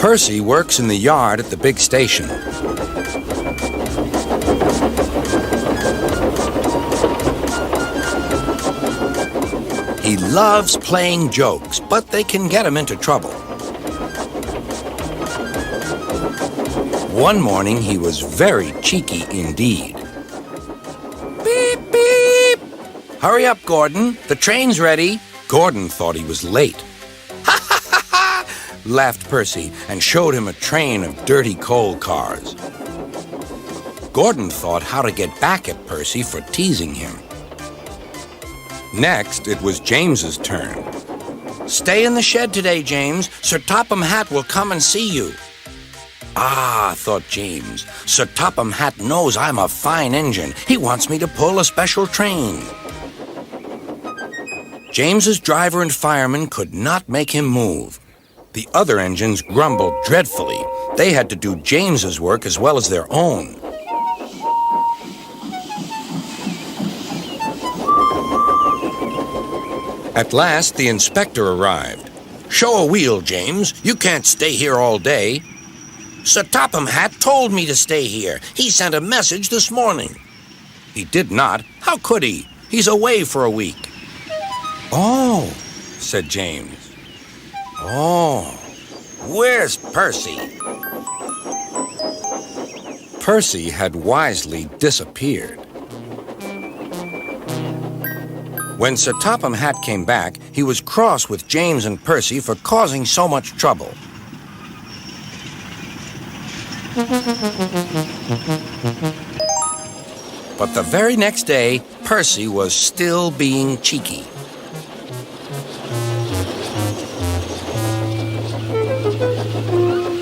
Percy works in the yard at the big station. He loves playing jokes, but they can get him into trouble. One morning, he was very cheeky indeed. Beep, beep! Hurry up, Gordon. The train's ready. Gordon thought he was late. Ha ha ha ha! Laughed Percy and showed him a train of dirty coal cars. Gordon thought how to get back at Percy for teasing him. Next, it was James's turn. Stay in the shed today, James. Sir Topham Hatt will come and see you. Ah, thought James, Sir Topham Hatt knows I'm a fine engine. He wants me to pull a special train. James's driver and fireman could not make him move. The other engines grumbled dreadfully. They had to do James's work as well as their own. At last, the inspector arrived. Show a wheel, James. You can't stay here all day. Sir Topham Hatt told me to stay here. He sent a message this morning. He did not. How could he? He's away for a week. Oh, said James. Oh, where's Percy? Percy had wisely disappeared. When Sir Topham Hatt came back, he was cross with James and Percy for causing so much trouble. But the very next day, Percy was still being cheeky.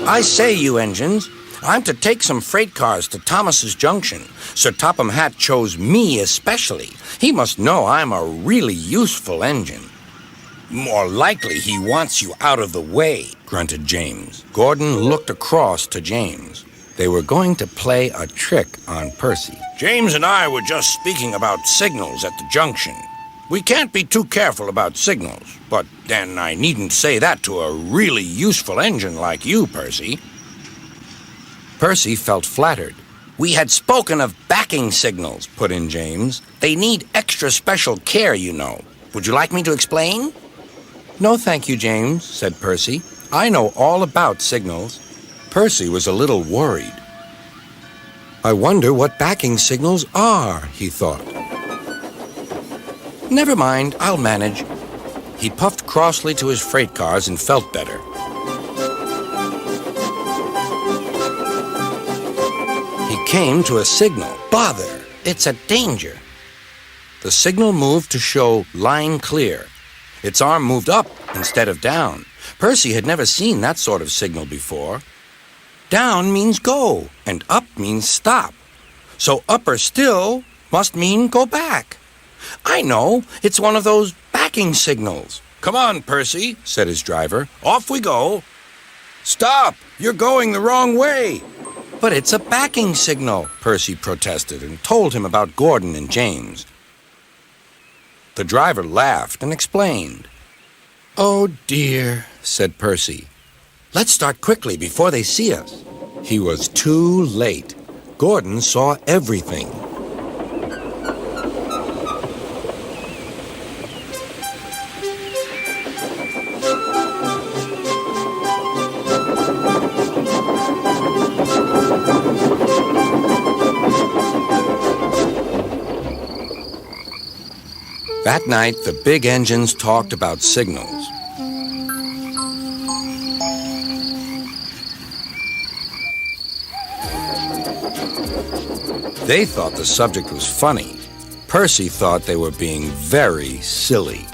I say, you engines, I'm to take some freight cars to Thomas's Junction. Sir Topham Hatt chose me especially. He must know I'm a really useful engine. More likely he wants you out of the way, grunted James. Gordon looked across to James. They were going to play a trick on Percy. James and I were just speaking about signals at the junction. We can't be too careful about signals, but then I needn't say that to a really useful engine like you, Percy. Percy felt flattered. We had spoken of backing signals, put in James. They need extra special care, you know. Would you like me to explain? No, thank you, James, said Percy. I know all about signals. Percy was a little worried. I wonder what backing signals are, he thought. Never mind, I'll manage. He puffed crossly to his freight cars and felt better. He came to a signal. Bother! It's a danger. The signal moved to show line clear. Its arm moved up instead of down. Percy had never seen that sort of signal before. Down means go, and up means stop. So upper still must mean go back. I know, it's one of those backing signals. Come on, Percy, said his driver. Off we go. Stop! You're going the wrong way. But it's a backing signal, Percy protested and told him about Gordon and James. The driver laughed and explained. Oh dear, said Percy. Let's start quickly before they see us. He was too late. Gordon saw everything. That night, the big engines talked about signals. They thought the subject was funny. Percy thought they were being very silly.